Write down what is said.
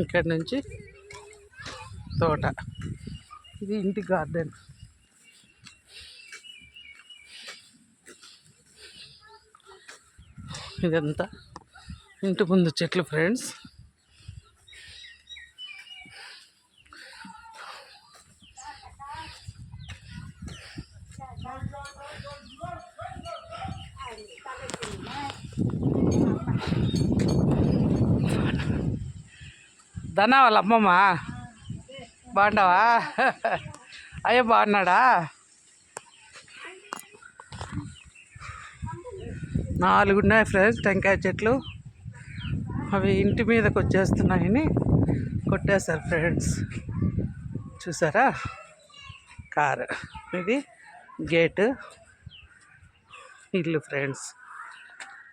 ఇక్కడ నుంచి తోట, ఇది ఇంటి గార్డెన్. ఇదంతా ఇంటి ముందు చెట్లు ఫ్రెండ్స్. ధనా వాళ్ళ అమ్మమ్మ బాగుండవా? అయ్యో బాగున్నాడా? 4 ఉన్నాయి ఫ్రెండ్స్ టెంకాయ చెట్లు. అవి ఇంటి మీదకి వచ్చేస్తున్నాయని కొట్టేశారు ఫ్రెండ్స్. చూసారా? కారు ఇది, గేటు, ఇల్లు ఫ్రెండ్స్.